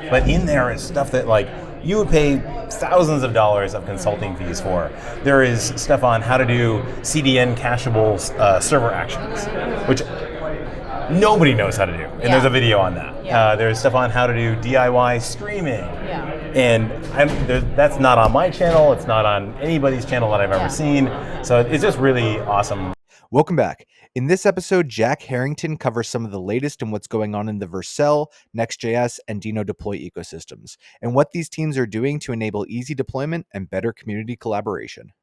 but in there is stuff that like you would pay thousands of dollars of consulting fees for. There is stuff on how to do CDN cacheable server actions, which nobody knows how to do, and there's a video on that. There's stuff on how to do DIY streaming, and that's not on my channel, it's not on anybody's channel that I've ever seen, so it's just really awesome. Welcome back. In this episode, Jack Herrington covers some of the latest in what's going on in the Vercel, Next.js, and Dino Deploy ecosystems, and what these teams are doing to enable easy deployment and better community collaboration.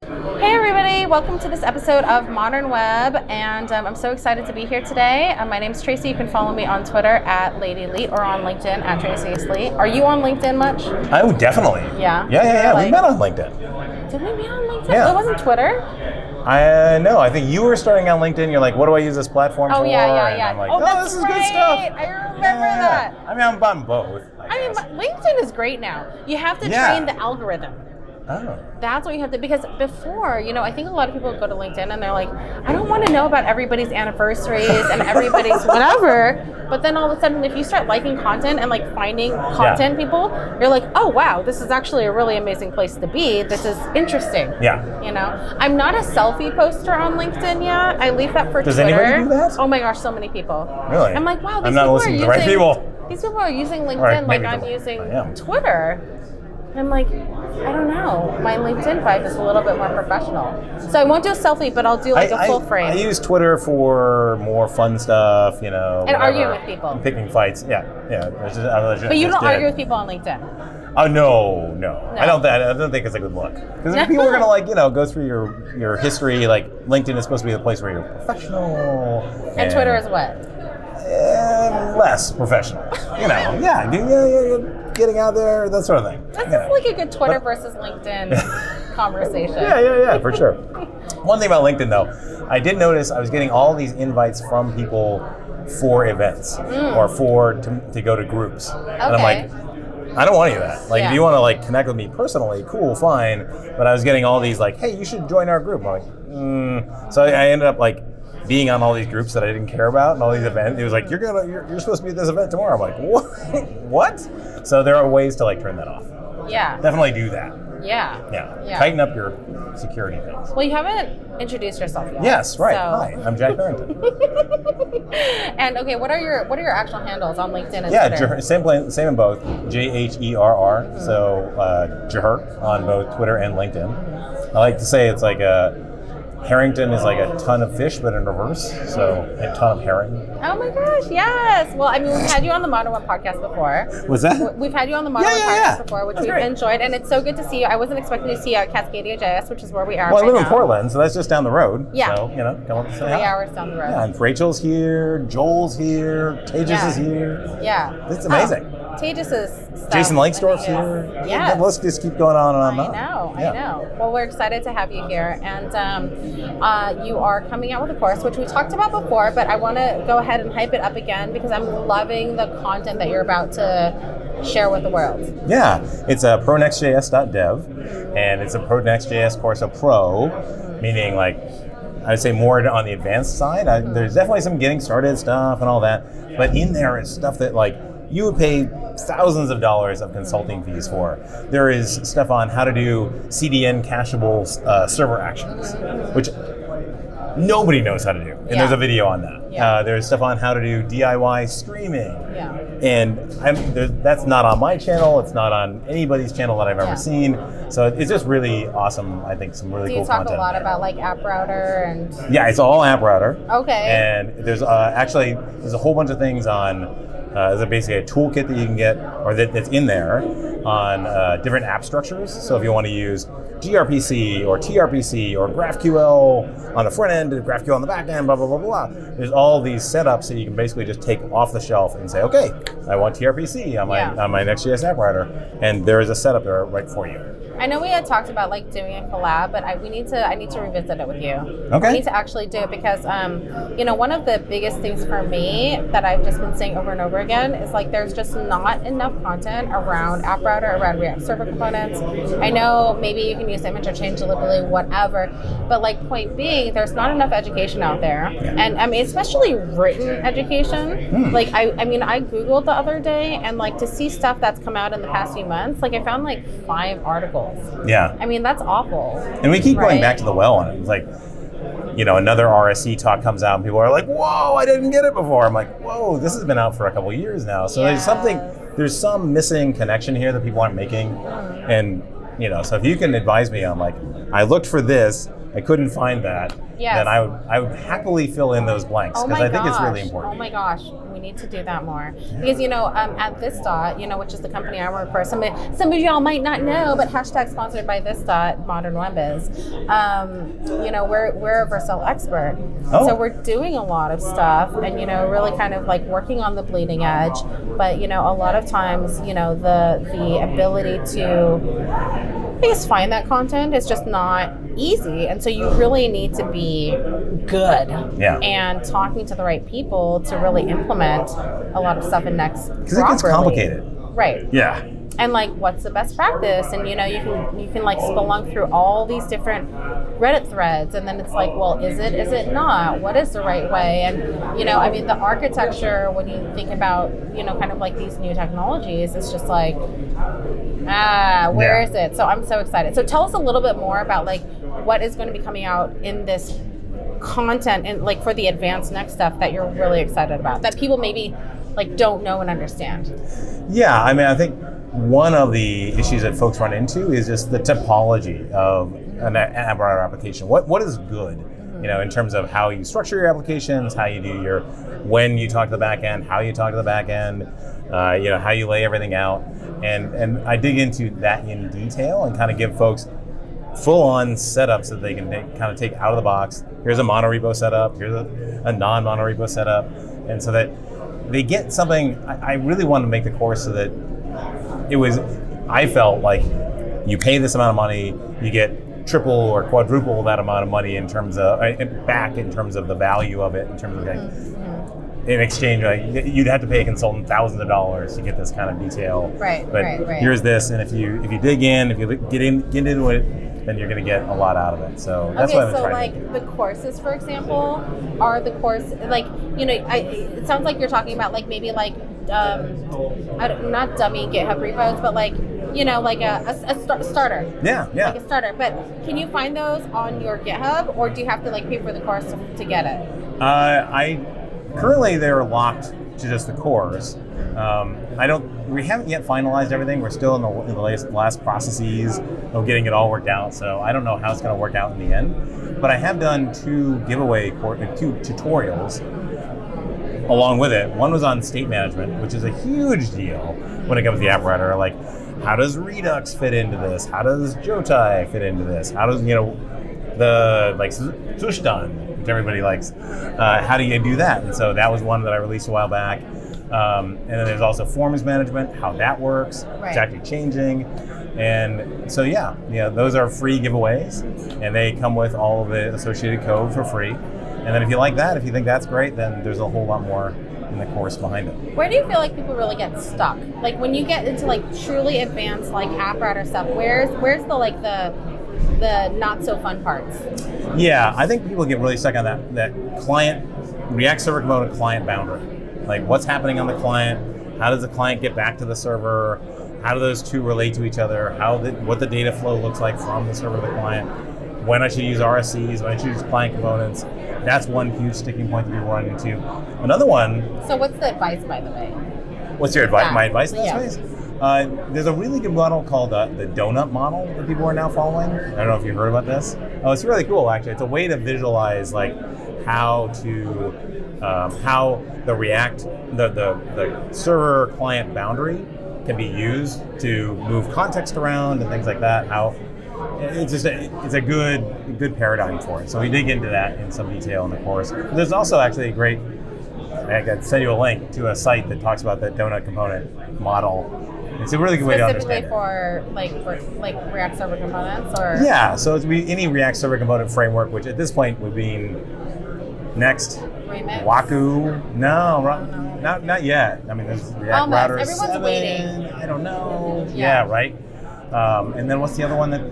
Hey everybody, welcome to this episode of Modern Web, and I'm so excited to be here today. My name's Tracy. You can follow me on Twitter at LadyLeet or on LinkedIn at TracyLeet. Are you on LinkedIn much? Oh, definitely. Yeah? Yeah. We met on LinkedIn. Did we meet on LinkedIn? Yeah. It wasn't Twitter? No, I think you were starting on LinkedIn. You're like, what do I use this platform for? Yeah. And I'm like, that's this is right. good stuff. I remember that. I mean, I'm on both. I mean, LinkedIn is great now. You have to train the algorithm. Oh. That's what you have to, because before, I think a lot of people go to LinkedIn and they're like, I don't want to know about everybody's anniversaries and everybody's whatever. But then all of a sudden, if you start liking content and like finding content people, you're like, oh wow, this is actually a really amazing place to be. This is interesting. Yeah. I'm not a selfie poster on LinkedIn yet. I leave that for Does Twitter. anybody do that? Oh my gosh, so many people. Really? I'm like, wow, I'm not listening to the right people. These people are using LinkedIn like I'm using Twitter. I'm like, I don't know. My LinkedIn vibe is a little bit more professional. So I won't do a selfie, but I'll do like a full frame. I use Twitter for more fun stuff, And arguing with people. And picking fights, yeah. But you don't argue with people on LinkedIn? Oh, no. I don't think it's a good look. Because if people are gonna go through your history, like LinkedIn is supposed to be the place where you're professional. And Twitter is what? Less professional. Getting out there, that sort of thing. This is like a good Twitter versus LinkedIn conversation. Yeah, for sure. One thing about LinkedIn though, I did notice I was getting all these invites from people for events or to go to groups. Okay. And I'm like, I don't want any of that. Like, if you want to like connect with me personally, cool, fine. But I was getting all these like, hey, you should join our group. I'm like, So I ended up like being on all these groups that I didn't care about and all these events. It was like, you're supposed to be at this event tomorrow. I'm like, what? So there are ways to like turn that off. Yeah. Definitely do that. Yeah. Tighten up your security things. Well, you haven't introduced yourself yet. Yes, right. So. Hi, I'm Jack Herrington. And okay, what are your actual handles on LinkedIn and Twitter? Same in both. JHERR. So Jaher on both Twitter and LinkedIn. I like to say it's like Herrington is like a ton of fish, but in reverse. So a ton of herring. Oh my gosh, yes. Well, I mean, we've had you on the Modern Web podcast before. Was that? We've had you on the Modern Web podcast before, which we've enjoyed, and it's so good to see you. I wasn't expecting to see you at CascadiaJS, which is where we are. Well, I live in Portland, so that's just down the road. Yeah. So come up to say 3 hours down the road. Yeah, and Rachel's here, Joel's here, Tejas is here. Yeah. It's amazing. Tejas is Jason Lakesdorff's here. Yeah. Let's just keep going on and on. I know. Well, we're excited to have you here, and you are coming out with a course, which we talked about before, but I want to go ahead and hype it up again because I'm loving the content that you're about to share with the world. Yeah, it's a pro-Nextjs.dev, and it's a pro-Nextjs course, a pro, meaning like, I would say more on the advanced side. There's definitely some getting started stuff and all that, but in there is stuff that like, you would pay thousands of dollars of consulting fees for. There is stuff on how to do CDN cacheable server actions, which nobody knows how to do. And there's a video on that. There's stuff on how to do DIY streaming. And that's not on my channel. It's not on anybody's channel that I've ever seen. So it's just really awesome. I think some really cool content. Do you talk a lot about like App Router and? Yeah, it's all App Router. Okay. And there's there's a whole bunch of things on. There's basically a toolkit that you can get, or that's in there, on different app structures. So if you want to use gRPC or TRPC or GraphQL on the front end, GraphQL on the back end, blah, blah, blah, blah. There's all these setups that you can basically just take off the shelf and say, okay, I want TRPC on my Next.js app router. And there is a setup there right for you. I know we had talked about like doing a collab, but I need to revisit it with you. Okay. I need to actually do it because, one of the biggest things for me that I've just been saying over and over again is like there's just not enough content around app router, around React server components. I know maybe you can use them interchangeably, whatever, but like point being, there's not enough education out there, and I mean especially written education. Like I mean I Googled the other day, and like to see stuff that's come out in the past few months, like I found like 5 articles. Yeah. I mean that's awful. And we keep going right? back to the well on it. It's like, you know, another RSC talk comes out and people are like, whoa, I didn't get it before. I'm like, whoa, this has been out for a couple of years now. So there's some missing connection here that people aren't making. And, you know, so if you can advise me on like, I looked for this, I couldn't find that, then I would happily fill in those blanks because I think it's really important. Oh my gosh, we need to do that more. Because, you know, at ThisDot, you know, which is the company I work for, some of y'all might not know, but hashtag sponsored by ThisDot, Modern Web is, you know, we're a Versal expert. So we're doing a lot of stuff and, you know, really kind of like working on the bleeding edge. But, you know, a lot of times, you know, the ability to I guess find that content is just not easy, and so you really need to be good and talking to the right people to really implement a lot of stuff in Next because it gets complicated, right? Yeah. And like, what's the best practice? And you know, you can like spelunk through all these different Reddit threads, and then it's like, well, is it not? What is the right way? And you know, I mean, the architecture when you think about, you know, kind of like these new technologies, it's just like, where is it? So I'm so excited. So tell us a little bit more about like what is going to be coming out in this content and like for the advanced Next stuff that you're really excited about that people maybe like don't know and understand. Yeah, I mean, I think one of the issues that folks run into is just the topology of an app router application. What is good, you know, in terms of how you structure your applications, how you do your, when you talk to the back end, how you talk to the back end, you know, how you lay everything out. And I dig into that in detail and kind of give folks full-on setups that they can kind of take out of the box. Here's a monorepo setup, here's a non-monorepo setup. And so that they get something, I really wanted to make the course so that I felt like you pay this amount of money, you get triple or quadruple that amount of money in terms of, back in terms of the value of it, in terms of like, in exchange, like, you'd have to pay a consultant thousands of dollars to get this kind of detail. Right, but right. Here's this, and if you dig in, if you get into it, then you're going to get a lot out of it. So that's what I'm trying to do. Like the courses, for example, are the course like, you know, it sounds like you're talking about like maybe like not dummy GitHub repos, but like, you know, like a starter. Yeah. Like a starter. But can you find those on your GitHub, or do you have to like pay for the course to get it? Currently they're locked to just the cores. We haven't yet finalized everything. We're still in the last processes of getting it all worked out. So I don't know how it's going to work out in the end. But I have done 2 tutorials along with it. One was on state management, which is a huge deal when it comes to the app router. Like, how does Redux fit into this? How does Jotai fit into this? How does, you know, the like Zustand, which everybody likes, how do you do that? And so that was one that I released a while back. And then there's also forms management, how that works. Right. It's actually changing. And so those are free giveaways, and they come with all of the associated code for free. And then if you like that, if you think that's great, then there's a whole lot more in the course behind it. Where do you feel like people really get stuck? Like when you get into like truly advanced like app router stuff, where's the like the not so fun parts? Yeah, I think people get really stuck on that client, React server component client boundary. Like what's happening on the client, how does the client get back to the server, how do those two relate to each other, what the data flow looks like from the server to the client, when I should use RSCs, when I should use client components. That's one huge sticking point that we run into. Another one. So what's the advice, by the way? What's your advice? My advice in this space? There's a really good model called the donut model that people are now following. I don't know if you've heard about this. Oh, it's really cool, actually. It's a way to visualize like how the React, the server client boundary can be used to move context around and things like that. It's a good paradigm for it. So we dig into that in some detail in the course. There's also actually a great, I can send you a link to a site that talks about that donut component model. It's a really good way to understand it. Specifically for React Server Components, or? Yeah, so it's any React Server Component framework, which at this point would be Next, Remix? Waku. No, not yet. I mean, there's React Almost. Router Everyone's 7. waiting. I don't know. Yeah. Yeah, right. And then what's the other one that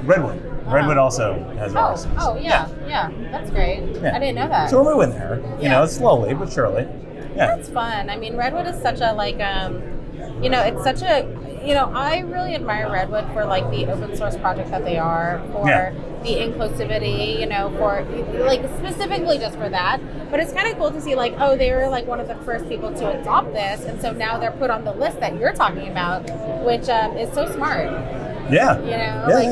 Redwood? Redwood also has RSS. Oh, yeah. That's great. Yeah. I didn't know that. So we're moving there. You know, slowly but surely. Yeah. That's fun. I mean, Redwood is such a it's such a, I really admire Redwood for like the open source project that they are, for the inclusivity, for like specifically just for that. But it's kind of cool to see like, oh, they were like one of the first people to adopt this, and so now they're put on the list that you're talking about, which is so smart. Yeah.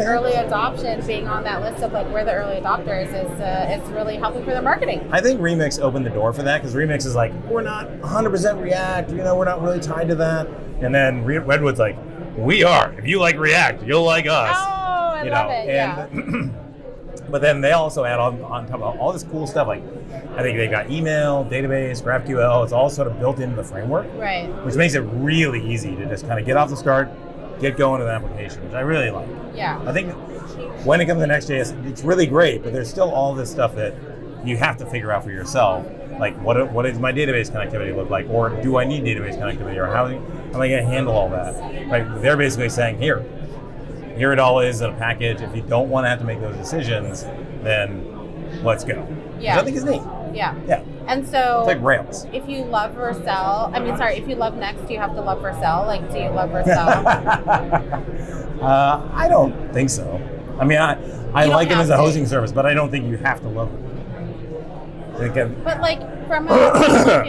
Early adoption, being on that list of like we're the early adopters is really helping for their marketing. I think Remix opened the door for that, because Remix is like, we're not 100% React, we're not really tied to that. And then Redwood's like, we are. If you like React, you'll like us. Oh, I love it. And, but then they also add on top of all this cool stuff. Like, I think they've got email, database, GraphQL. It's all sort of built into the framework, right? Which makes it really easy to just kind of get off the start, get going to the application, which I really like. Yeah. I think when it comes to Next.js, it's really great, but there's still all this stuff that you have to figure out for yourself. Like, what does my database connectivity look like? Or do I need database connectivity? Or how am I going to handle all that? Like, they're basically saying, here it all is in a package. If you don't want to have to make those decisions, then let's go. Yeah. Which I think is neat. Yeah. Yeah. And so, it's like Rails. If you love Vercel, if you love Next, you have to love Vercel. Like, do you love Vercel? I don't think so. I mean, I like it as a hosting service, but I don't think you have to love it. But like from a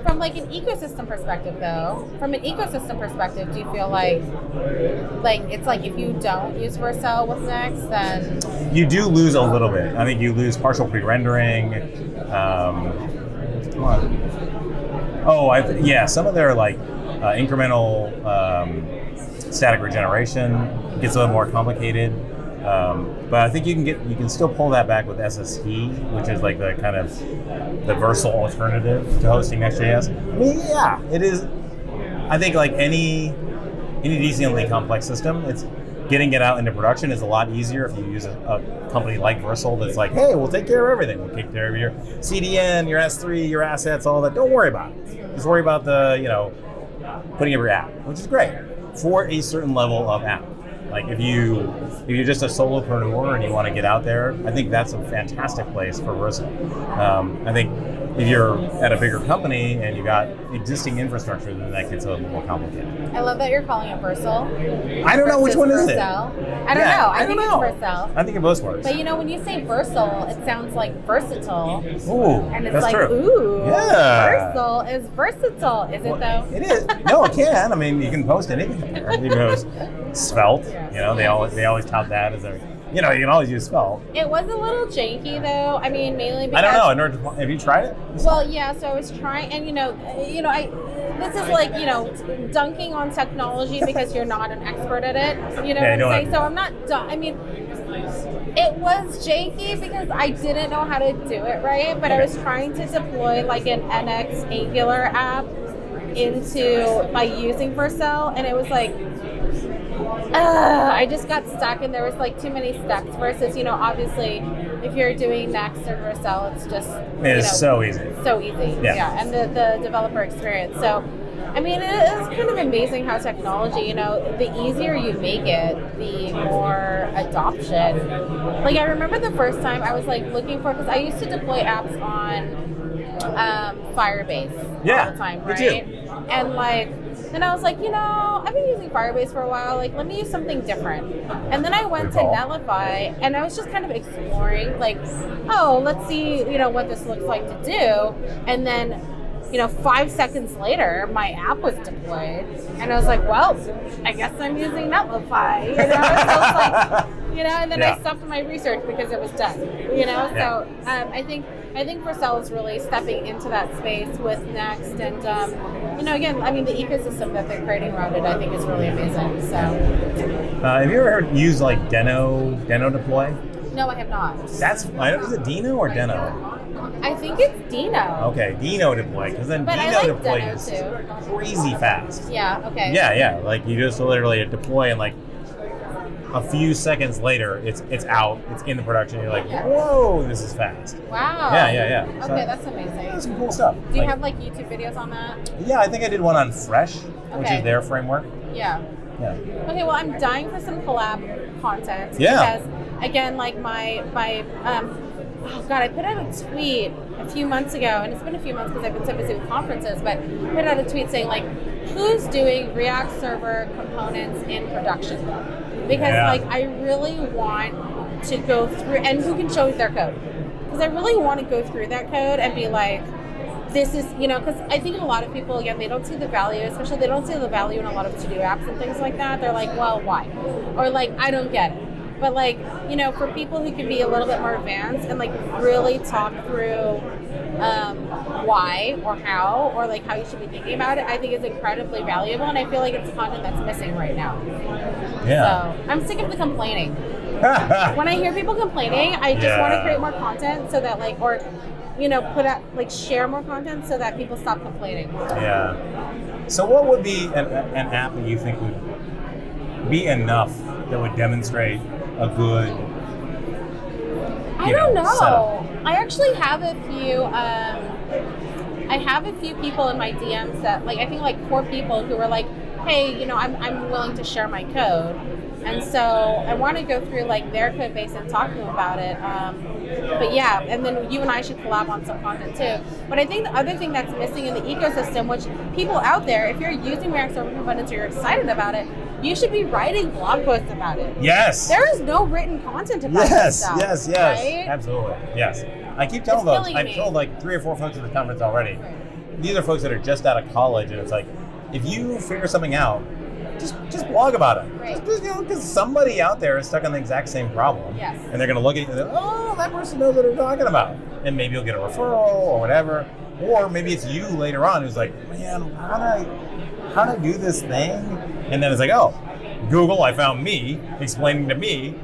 from like an ecosystem perspective, do you feel like it's like if you don't use Versal with Next, then you do lose a little bit. I think you lose partial pre-rendering. Some of their like incremental static regeneration gets a little more complicated. But I think you can still pull that back with SST, which is like the kind of the Versal alternative to hosting Next.js. I mean, yeah, it is. I think like any decently complex system, it's getting it out into production is a lot easier if you use a company like Versal that's like, hey, we'll take care of everything. We'll take care of your CDN, your S3, your assets, all that. Don't worry about it. Just worry about the putting up your app, which is great for a certain level of app. Like if you're just a solopreneur and you want to get out there, I think that's a fantastic place for Versal. I think if you're at a bigger company and you got existing infrastructure, then that gets a little more complicated. I love that you're calling it Versal. I don't know which one is it. I don't know. I think it's Versal. I think it both works. But when you say Versal, it sounds like versatile. Ooh, and it's that's like, true. Ooh, yeah. Versal is versatile. Is it though? It is. No, it can. I mean, you can post anything there. You can post Svelte. Yeah. They always tout that as you can always use Svelte. It was a little janky though. I mean, mainly because I don't know. Have you tried it? Well, yeah. So I was trying, and this is like dunking on technology because you're not an expert at it. You know what I'm saying? So I'm not. I mean, it was janky because I didn't know how to do it right. But I was trying to deploy like an NX Angular app by using Vercel, and it was like. I just got stuck, and there was like too many steps. Versus, obviously, if you're doing Next or Versal, it's just it's so easy. So easy, yeah. And the developer experience. So, I mean, it is kind of amazing how technology, the easier you make it, the more adoption. Like I remember the first time I was like looking for, because I used to deploy apps on Firebase all the time, right? Me too. And then I was like, I've been using Firebase for a while. Like, let me use something different. And then I went to Netlify, and I was just kind of exploring, like, let's see, what this looks like to do. And then, 5 seconds later, my app was deployed, and I was like, well, I guess I'm using Netlify. So it's like, and then I stopped my research because it was done. So I think Versal is really stepping into that space with Next, and again, I mean, the ecosystem that they're creating around it, I think, is really amazing. So, have you ever used like Deno Deploy? No, I have not. Is it Dino or Deno? I think it's Deno. Okay, Dino Deploy, because then Dino Deploy is crazy fast. Yeah. Okay. Yeah. Like you just literally deploy in like a few seconds later, it's out, it's in the production. You're like, whoa, this is fast. Wow. Yeah. Okay, So, that's amazing. that's some cool stuff. Do you have like YouTube videos on that? Yeah, I think I did one on Fresh, which Okay. is their framework. Yeah. Yeah. Okay, well, I'm dying for some collab content. Yeah. Because, again, like oh God, I put out a tweet a few months ago, and it's been a few months because I've been so busy with conferences, but I put out a tweet saying, like, who's doing React Server components in production? Because, like, I really want to go through, and who can show their code? Because I really want to go through that code and be like, this is, because I think a lot of people, again, they don't see the value, especially they don't see the value in a lot of to-do apps and things like that. They're like, well, why? Or like, I don't get it. But like, for people who can be a little bit more advanced and like really talk through why or how, or like how you should be thinking about it, I think is incredibly valuable. And I feel like it's content that's missing right now. Yeah. So I'm sick of the complaining. When I hear people complaining, I just want to create more content so that like, or put out, like, share more content so that people stop complaining. Yeah. So what would be an app that you think would be enough that would demonstrate a good I don't know. setup? I actually have a few people in my DMs that, like, I think like 4 people who were like, hey, I'm willing to share my code. And so I want to go through like their code base and talk to them about it. But yeah, and then you and I should collab on some content too. But I think the other thing that's missing in the ecosystem, which people out there, if you're using React Server components or you're excited about it, you should be writing blog posts about it. Yes. There is no written content about this stuff. Yes. Right? Absolutely. Yes. I keep telling It's folks, killing I've me. told like 3 or 4 folks at the conference already. These are folks that are just out of college, and it's like, if you figure something out, just blog about it. Right. Just, because somebody out there is stuck on the exact same problem. Yes. And they're going to look at you and say, oh, that person knows what they're talking about. And maybe you'll get a referral or whatever. Or maybe it's you later on who's like, man, how do I do this thing? And then it's like, oh, Google, I found me explaining to me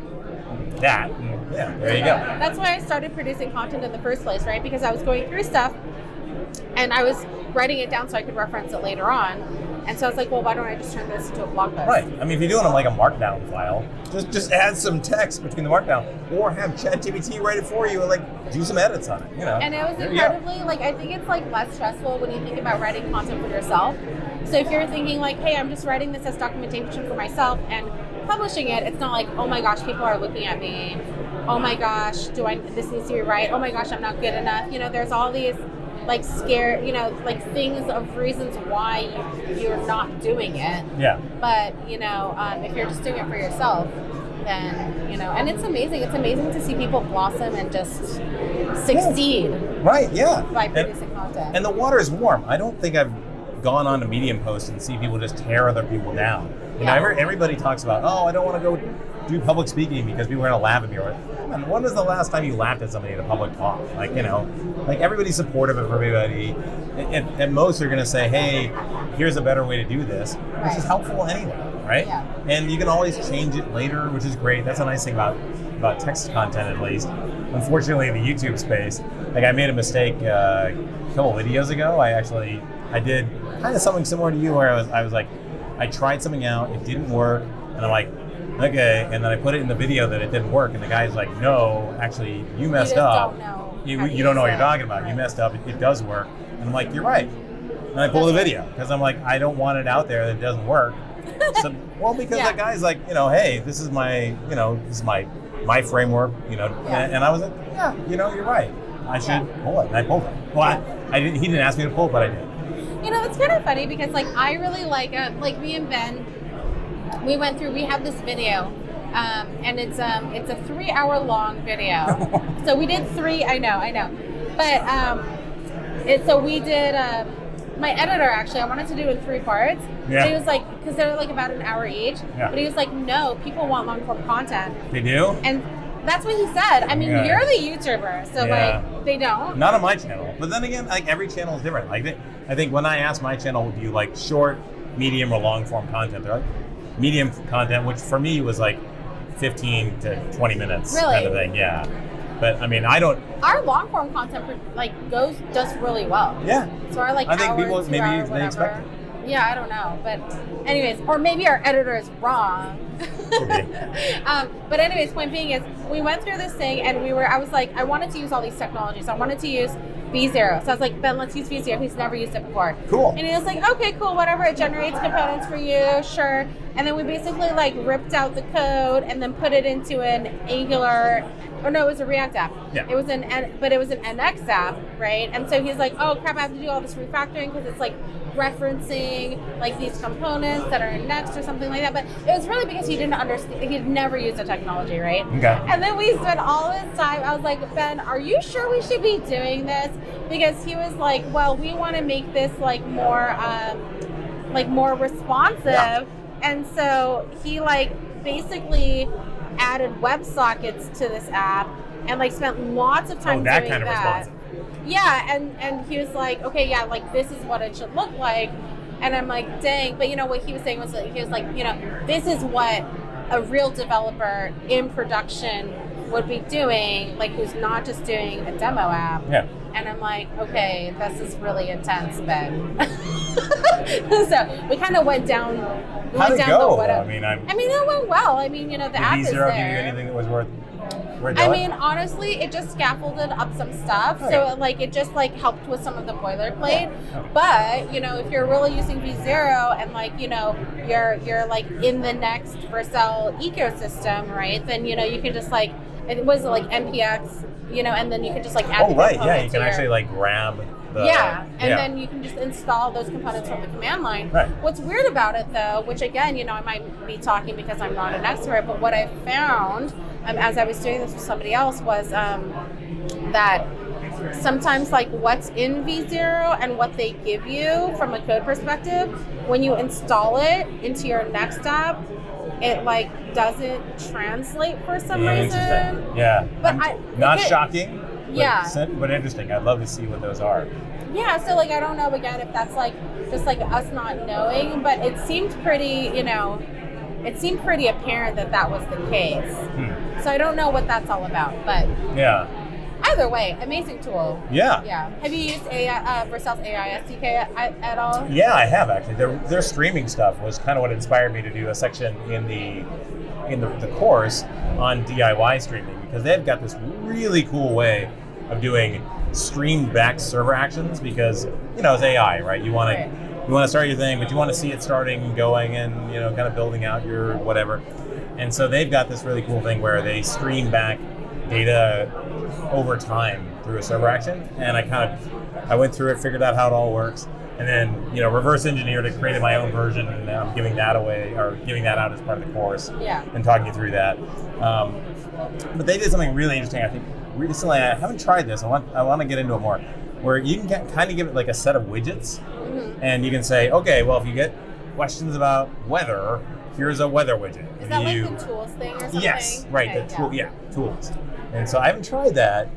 that. And yeah, there you go. That's why I started producing content in the first place, right? Because I was going through stuff and I was writing it down so I could reference it later on. And so I was like, well, why don't I just turn this into a blog post? Right. I mean, if you're doing it like a markdown file, just add some text between the markdown, or have ChatGPT write it for you and like do some edits on it. And it was incredibly, like, I think it's like less stressful when you think about writing content for yourself. So if you're thinking like, hey, I'm just writing this as documentation for myself and publishing it, it's not like, oh my gosh, people are looking at me. Oh my gosh, this needs to be right. Oh my gosh, I'm not good enough. There's all these like like things of reasons why you're not doing it. Yeah. But, if you're just doing it for yourself, then, and it's amazing. It's amazing to see people blossom and just succeed. Right, yeah. By producing content. And the water is warm. I don't think I've gone on a Medium post and see people just tear other people down. Everybody talks about, oh, I don't want to go do public speaking because people are going to laugh at me. Or, when was the last time you laughed at somebody in a public talk? Like, like everybody's supportive of everybody. And most are going to say, hey, here's a better way to do this, which is helpful anyway, right? Yeah. And you can always change it later, which is great. That's a nice thing about text content, at least. Unfortunately, in the YouTube space, like I made a mistake a couple videos ago. I did kind of something similar to you, where I was like, I tried something out, it didn't work, and I'm like, okay, and then I put it in the video that it didn't work, and the guy's like, no, actually, you messed up. You don't know what you're talking about. Right. You messed up. It does work. And I'm like, you're right. And I pull the video because I'm like, I don't want it out there that it doesn't work. So, because that guy's like, hey, this is my, this is my framework, and I was like, yeah, you're right. I should pull it, and I pulled it. Well, I didn't. He didn't ask me to pull it, but I did. It's kind of funny because like I really like me and Ben, we have this video, and it's a 3-hour long video. So we did 3. I know, but so we did. My editor actually, I wanted to do it in 3 parts. Yeah. But he was like, because they're like about an hour each. Yeah. But he was like, no, people want long form content. They do. And that's what he said. I mean, you're the YouTuber, so like they don't. Not on my channel. But then again, like every channel is different. Like I think when I asked my channel, do you like short, medium, or long form content? They're like medium content, which for me was like 15 to 20 minutes kind of thing. Yeah. But I mean, I don't. Our long form content like does really well. Yeah. So our like I think hour, people 2 maybe hour, they whatever. expect it. Yeah, I don't know. But anyways, or maybe our editor is wrong. But anyways, point being is we went through this thing and I was like, I wanted to use all these technologies. I wanted to use V0. So I was like, Ben, let's use V0. He's never used it before. Cool. And he was like, okay, cool, whatever. It generates components for you, sure. And then we basically like ripped out the code and then put it into an Angular, or no, it was a React app. Yeah. It was an NX app, right? And so he's like, oh crap, I have to do all this refactoring because it's like referencing like these components that are in Next or something like that. But it was really because he didn't understand, he'd never used the technology, right? Okay. And then we spent all this time, I was like, Ben, are you sure we should be doing this? Because he was like, well, we want to make this like more responsive. Yeah. And so he like basically added WebSockets to this app and like spent lots of time doing that. Kind of responsive. Yeah, and he was like, okay, yeah, like this is what it should look like. And I'm like, dang, but you know what he was saying was that he was like, you know, this is what a real developer in production would be doing, like who's not just doing a demo app. Yeah. And I'm like, okay, this is really intense, Ben. So we kind of went down. How'd it go? I mean, it went well. I mean, you know, the app is there. Did V0 give you anything that was worth doing? I mean, honestly, it just scaffolded up some stuff. Okay. So like it just like helped with some of the boilerplate. Yeah. But, you know, if you're really using V0 and like, you know, you're like in the next Versal ecosystem, right? Then, you know, you can just like, it was like NPX, you know, and then you can just like add you can actually like grab the... Then you can just install those components from the command line. Right. What's weird about it though, which again, you know, I might be talking because I'm not an expert, but what I found as I was doing this with somebody else was that sometimes like what's in V0 and what they give you from a code perspective, when you install it into your Next app, it like doesn't translate for some reason. Yeah. But not shocking. Yeah. But interesting. I'd love to see what those are. Yeah, so like I don't know again if that's like just like us not knowing, but it seemed pretty, you know, it seemed pretty apparent that was the case. So I don't know what that's all about, but yeah. Either way, amazing tool. Yeah. Yeah. Have you used Vercel's AI SDK at all? Yeah, I have actually. Their streaming stuff was kind of what inspired me to do a section in the course on DIY streaming, because they've got this really cool way of doing streamed back server actions, because you know it's AI, right? You want to start your thing, but you want to see it starting and going and you know kind of building out your whatever. And so they've got this really cool thing where they stream back data over time through a server action, and I went through it, figured out how it all works, and then you know reverse engineered it, created my own version, and now I'm giving that away or giving that out as part of the course. Yeah. And talking you through that. But they did something really interesting. I think recently, I haven't tried this. I want to get into it more, where you can kind of give it like a set of widgets, and you can say, okay, well if you get questions about weather, here's a weather widget. Is that like the tools thing or something? Yes, right. Okay, tools. And so I haven't tried that.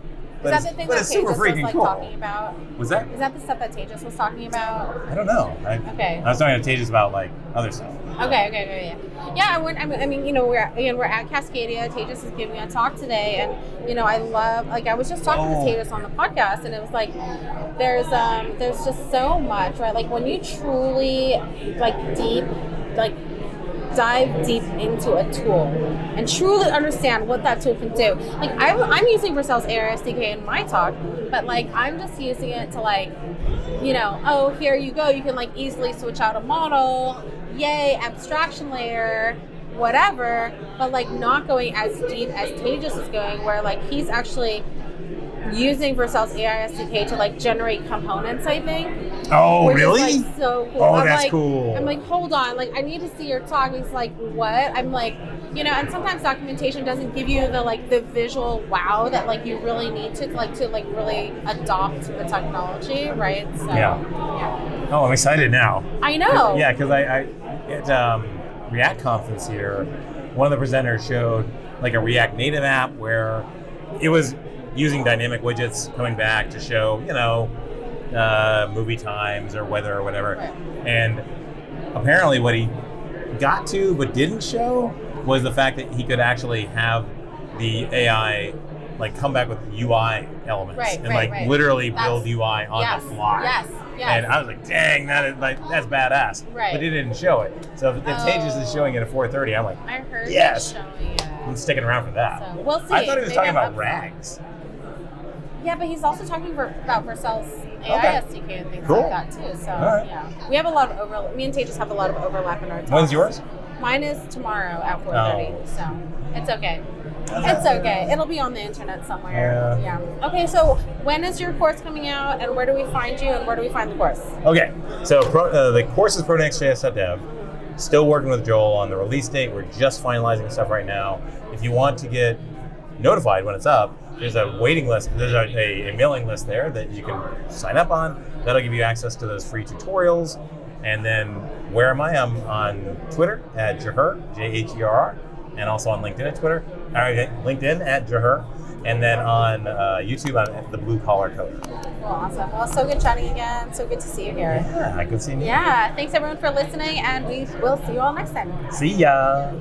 But is that the thing that Tejas was like talking about? Was that? Is that the stuff that Tejas was talking about? I don't know. Okay. I was talking to Tejas about like other stuff. Okay. Yeah, I mean, you know, we're at Cascadia. Tejas is giving a talk today, and you know, I love. Like, I was just talking to Tejas on the podcast, and it was like, there's just so much, right? Like when you truly dive deep into a tool and truly understand what that tool can do. Like I'm using Vercel's AI SDK in my talk, but like I'm just using it to like, you know, oh, here you go. You can like easily switch out a model, yay, abstraction layer, whatever, but like not going as deep as Tejas is going, where like he's actually using Vercel's AI SDK to like generate components, I think. Oh, really? Is, like, so cool. Oh, that's cool. I'm like, hold on, like I need to see your talk. He's like, what? I'm like, you know, and sometimes documentation doesn't give you the visual wow that like you really need to really adopt the technology, right? So yeah. Oh, I'm excited now. I know. Yeah, because I at React conference here, one of the presenters showed like a React Native app where it was using dynamic widgets coming back to show, you know, movie times or weather or whatever. Right. And apparently what he got to but didn't show was the fact that he could actually have the AI like come back with UI elements literally build UI on the fly. And I was like, dang, that's badass. Right. But it didn't show it. So if Tejas is showing it at 4:30, I'm like, I heard yes. he's showing it. I'm sticking around for that. So we'll see. I thought he was Maybe talking I'm about up for it. rags. Yeah, but he's also talking about Vercel's AI SDK and things like that too. So yeah, we have a lot of overlap. Me and Tejas have a lot of overlap in our talks. When's yours? Mine is tomorrow at 4:30. So it's okay. It's okay. It'll be on the internet somewhere. Yeah. Okay, so when is your course coming out, and where do we find you, and where do we find the course? Okay, so the course is pro.nextjs.dev. Still working with Joel on the release date. We're just finalizing stuff right now. If you want to get notified when it's up, there's a waiting list. There's a mailing list there that you can sign up on. That'll give you access to those free tutorials. And then where am I? I'm on Twitter at Jaher, Jherr, and also on LinkedIn at LinkedIn at Jaher, and then on YouTube I'm at the Blue Collar Coder. Well, awesome. Well, so good chatting again. So good to see you here. Yeah, good seeing you. Yeah, thanks everyone for listening, and we will see you all next time. See ya.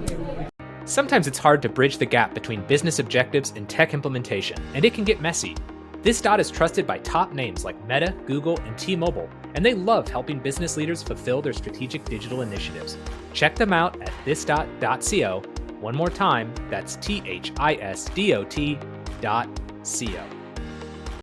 Sometimes it's hard to bridge the gap between business objectives and tech implementation, and it can get messy. This dot is trusted by top names like Meta, Google, and T-Mobile, and they love helping business leaders fulfill their strategic digital initiatives. Check them out at thisdot.co. One more time, that's thisdot.co.